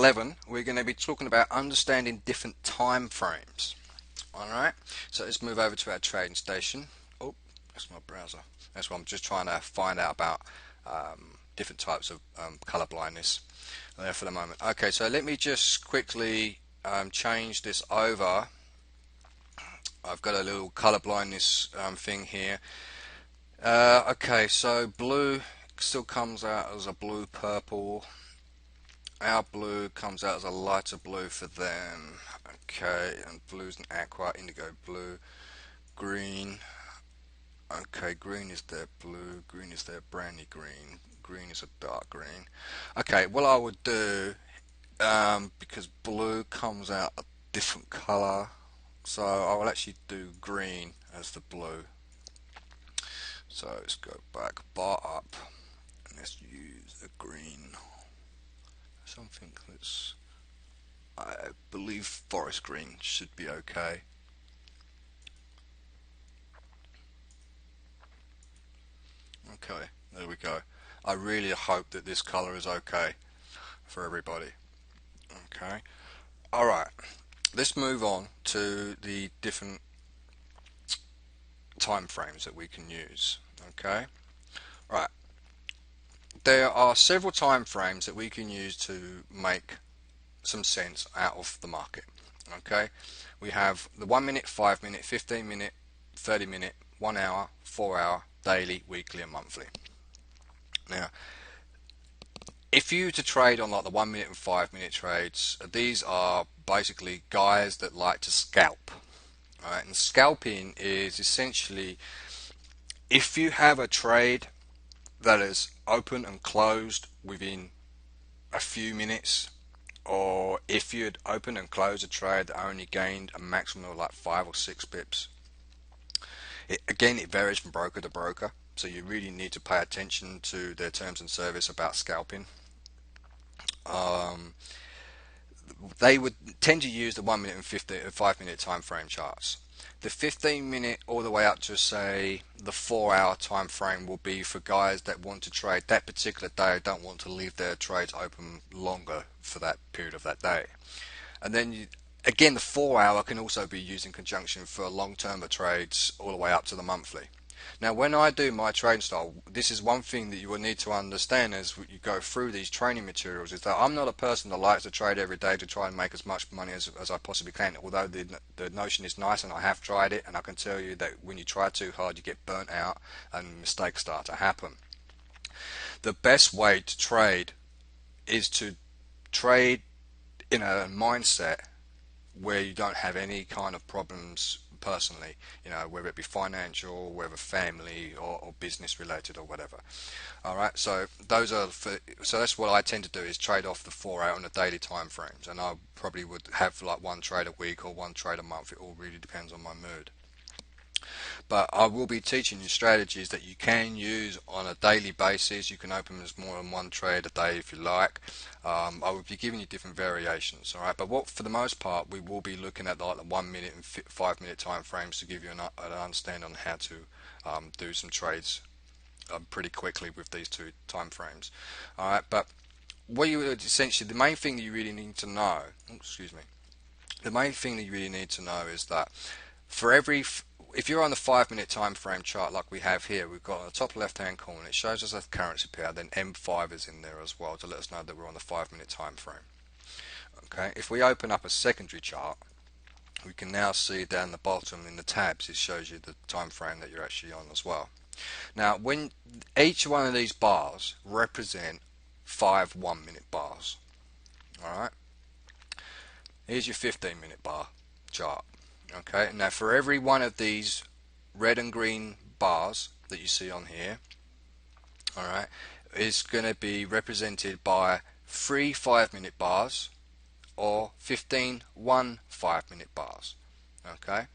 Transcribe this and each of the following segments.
11, we're going to be talking about understanding different time frames. Alright, so let's move over to our trading station. Oh, that's my browser. That's what I'm just trying to find out about different types of color blindness there for the moment. Okay, so let me just quickly change this over. I've got a little color blindness thing here. Okay, so blue still comes out as a blue purple. Our blue comes out as a lighter blue for them. Okay, and blue's an aqua, indigo blue, green. Okay, green is their blue, green is their brandy green, green is a dark green. Okay, what I would do, because blue comes out a different color, so I will actually do green as the blue. So let's go back, bar up, and let's use a green. Something that's, I believe forest green should be okay. Okay, there we go. I really hope that this color is okay for everybody. Okay, alright, let's move on to the different time frames that we can use. Okay, right, there are several time frames that we can use to make some sense out of the market. Okay, we have the 1 minute, 5 minute, 15 minute, 30 minute, 1 hour, 4 hour, daily, weekly and monthly. Now, if you were to trade on like the 1 minute and 5 minute trades, these are basically guys that like to scalp. Alright, and scalping is essentially if you have a trade that is open and closed within a few minutes, or if you'd open and close a trade that only gained a maximum of like 5 or 6 pips. Again, it varies from broker to broker, so you really need to pay attention to their terms and service about scalping. They would tend to use the 1 minute and 5 minute time frame charts. The 15 minute all the way up to say the 4 hour time frame will be for guys that want to trade that particular day, don't want to leave their trades open longer for that period of that day. And then again, the 4 hour can also be used in conjunction for long term trades all the way up to the monthly. Now, when I do my trading style, this is one thing that you will need to understand as you go through these training materials, is that I'm not a person that likes to trade every day to try and make as much money as I possibly can, although the notion is nice and I have tried it, and I can tell you that when you try too hard you get burnt out and mistakes start to happen. The best way to trade is to trade in a mindset where you don't have any kind of problems personally, whether it be financial, whether family or business related or whatever. Alright, so so that's what I tend to do, is trade off the 4 hour and the daily time frames, and I probably would have like one trade a week or one trade a month. It all really depends on my mood. But I will be teaching you strategies that you can use on a daily basis. You can open as more than one trade a day if you like. I will be giving you different variations, alright? But for the most part, we will be looking at like the 1 minute and 5 minute time frames to give you an understanding on how to do some trades pretty quickly with these two time frames. Alright, but what you would essentially, the main thing that you really need to know, the main thing that you really need to know is that for every if you're on the 5 minute time frame chart like we have here, we've got on the top left hand corner, it shows us a currency pair, then M5 is in there as well to let us know that we're on the 5 minute time frame. Okay, if we open up a secondary chart, we can now see down the bottom in the tabs, it shows you the time frame that you're actually on as well. Now, when each one of these bars represent 5 1 minute bars. Alright, here's your 15 minute bar chart. Okay, now for every one of these red and green bars that you see on here, alright, is going to be represented by 3 5 minute bars or 15 5 minute bars. Okay,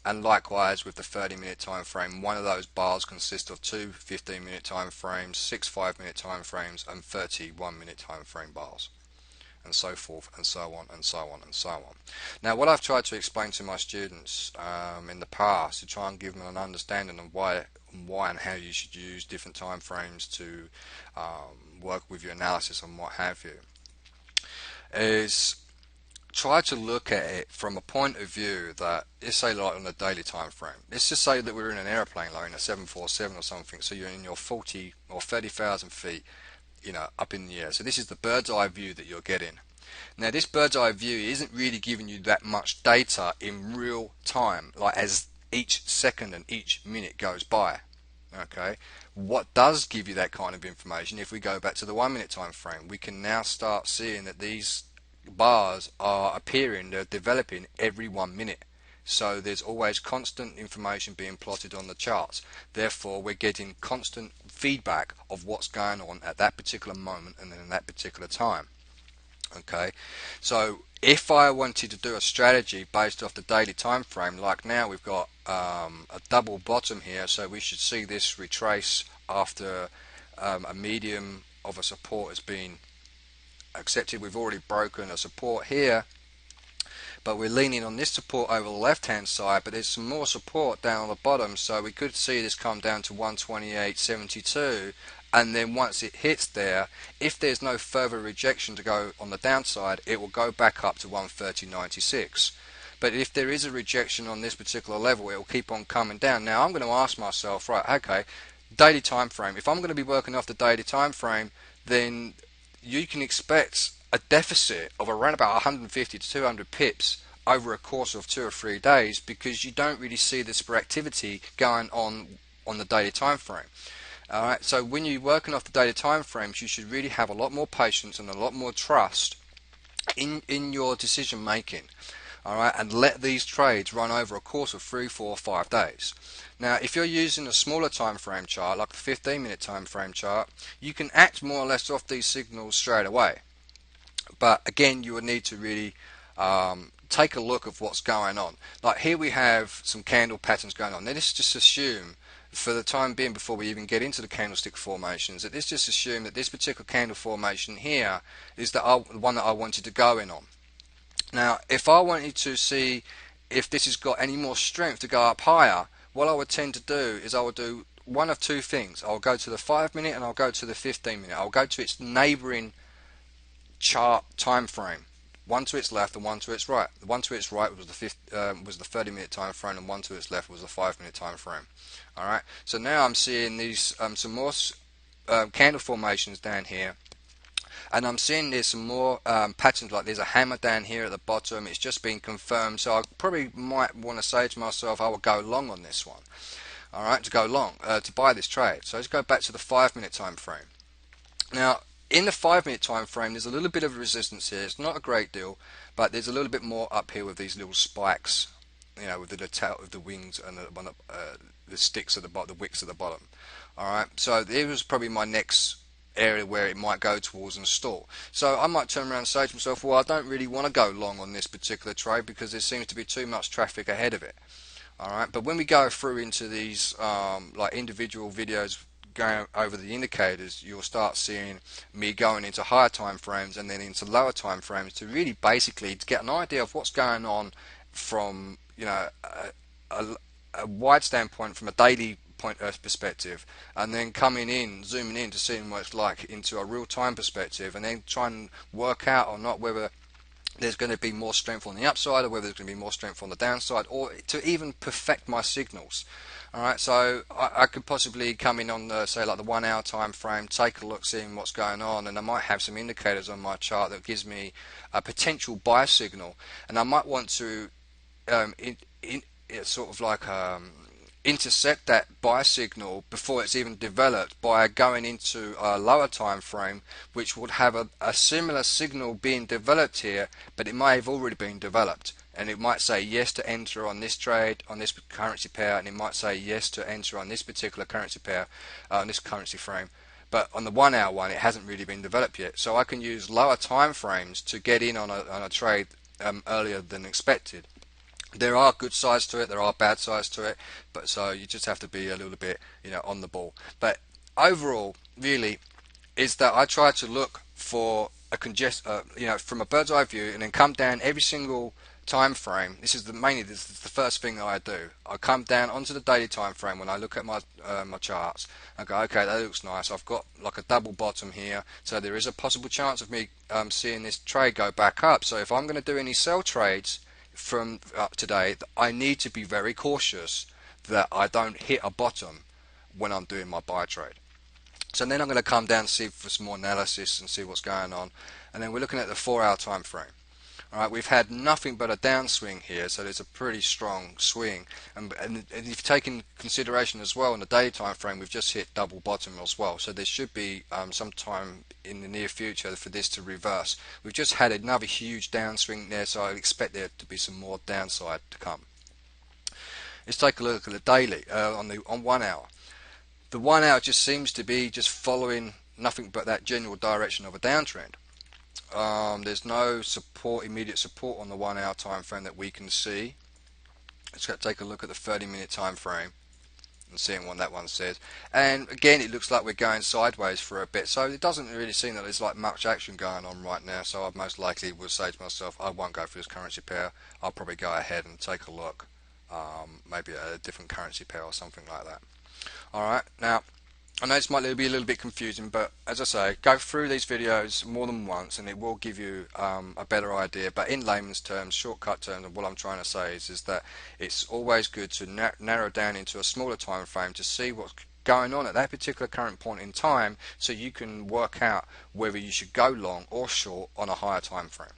and likewise with the 30 minute time frame, one of those bars consists of 2 15 minute time frames, 6 5 minute time frames and 30 1 minute time frame bars, and so forth and so on and so on and so on. Now, what I've tried to explain to my students in the past to try and give them an understanding of why and how you should use different time frames to work with your analysis and what have you, is try to look at it from a point of view that, let's say like on a daily time frame. Let's just say that we're in an airplane, like in a 747 or something, so you're in your 40 or 30,000 feet, up in the air. So this is the bird's eye view that you're getting. Now this bird's eye view isn't really giving you that much data in real time, like as each second and each minute goes by. Okay, what does give you that kind of information, if we go back to the 1 minute time frame, we can now start seeing that these bars are appearing, they're developing every 1 minute. So there's always constant information being plotted on the charts. Therefore, we're getting constant feedback of what's going on at that particular moment and in that particular time. Okay, so if I wanted to do a strategy based off the daily time frame, like now we've got a double bottom here, so we should see this retrace after a medium of a support has been accepted. We've already broken a support here, but we're leaning on this support over the left hand side, but there's some more support down on the bottom, so we could see this come down to 128.72, and then once it hits there, if there's no further rejection to go on the downside, it will go back up to 130.96. But if there is a rejection on this particular level, it will keep on coming down. Now I'm going to ask myself, right, okay, daily time frame, if I'm going to be working off the daily time frame, then you can expect a deficit of around about 150 to 200 pips over a course of 2 or 3 days, because you don't really see this activity going on the daily time frame. Alright, so when you're working off the daily time frames, you should really have a lot more patience and a lot more trust in your decision making. Alright, and let these trades run over a course of 3, 4, 5 days. Now if you're using a smaller time frame chart, like the 15-minute time frame chart, you can act more or less off these signals straight away. But again, you would need to really take a look of what's going on. Like here we have some candle patterns going on. Now let's just assume, for the time being, before we even get into the candlestick formations, that let's just assume that this particular candle formation here is the one that I wanted to go in on. Now if I wanted to see if this has got any more strength to go up higher, what I would tend to do is I would do one of two things. I'll go to the 5-minute and I'll go to the 15-minute. I'll go to its neighboring chart time frame, one to its left and one to its right. The one to its right was the 30-minute time frame, and one to its left was the 5-minute time frame. All right, so now I'm seeing these some more candle formations down here, and I'm seeing there's some more patterns, like there's a hammer down here at the bottom. It's just been confirmed, so I probably might want to say to myself, I will go long on this one. All right, to go long, to buy this trade. So let's go back to the 5-minute time frame. Now in the 5-minute time frame, there's a little bit of resistance here. It's not a great deal, but there's a little bit more up here with these little spikes, with the wings and the sticks at the bottom, the wicks at the bottom. All right, so there was probably my next area where it might go towards and stall. So I might turn around and say to myself, well, I don't really want to go long on this particular trade because there seems to be too much traffic ahead of it. All right, but when we go through into these like individual videos going over the indicators, you'll start seeing me going into higher time frames and then into lower time frames to really basically to get an idea of what's going on from a wide standpoint, from a daily point perspective, and then zooming in to seeing what it's like into a real time perspective, and then try and work out or not whether there's going to be more strength on the upside or whether there's going to be more strength on the downside, or to even perfect my signals. Alright, so I could possibly come in on the, say, like the 1 hour time frame, take a look, seeing what's going on, and I might have some indicators on my chart that gives me a potential buy signal, and I might want to sort of like intercept that buy signal before it's even developed by going into a lower time frame, which would have a similar signal being developed here, but it may have already been developed. And it might say yes to enter on this trade, on this currency pair, and it might say yes to enter on this particular currency pair, on this currency frame. But on the 1 hour one, it hasn't really been developed yet. So I can use lower time frames to get in on a trade earlier than expected. There are good sides to it, there are bad sides to it, but so you just have to be a little bit, on the ball. But overall, really, is that I try to look for a from a bird's eye view, and then come down every single time frame, mainly this is the first thing that I do. I come down onto the daily time frame when I look at my charts. I go, okay, that looks nice. I've got like a double bottom here, so there is a possible chance of me seeing this trade go back up. So if I'm going to do any sell trades from today, I need to be very cautious that I don't hit a bottom when I'm doing my buy trade. So then I'm going to come down and see for some more analysis and see what's going on. And then we're looking at the 4-hour time frame. Alright, we've had nothing but a downswing here, so there's a pretty strong swing. And if you take in consideration as well, in the daily time frame, we've just hit double bottom as well. So there should be some time in the near future for this to reverse. We've just had another huge downswing there, so I expect there to be some more downside to come. Let's take a look at the daily on 1 hour. The 1 hour just seems to be just following nothing but that general direction of a downtrend. There's no immediate support on the 1 hour time frame that we can see. Let's take a look at the 30-minute time frame and seeing what that one says. And again, it looks like we're going sideways for a bit, so it doesn't really seem that there's like much action going on right now. So I most likely will say to myself, I won't go for this currency pair. I'll probably go ahead and take a look, maybe at a different currency pair or something like that. Alright, now I know this might be a little bit confusing, but as I say, go through these videos more than once and it will give you a better idea. But in layman's terms, shortcut terms, and what I'm trying to say is that it's always good to narrow down into a smaller time frame to see what's going on at that particular current point in time, so you can work out whether you should go long or short on a higher time frame.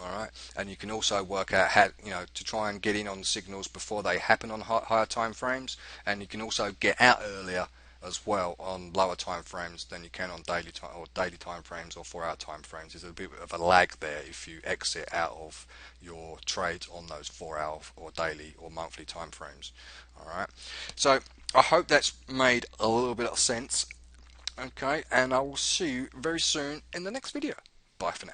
Alright, and you can also work out how, to try and get in on signals before they happen on higher time frames, and you can also get out earlier as well on lower time frames than you can on daily time frames or 4-hour time frames. There's a bit of a lag there if you exit out of your trades on those 4-hour or daily or monthly time frames. Alright, so I hope that's made a little bit of sense. Okay, and I will see you very soon in the next video. Bye for now.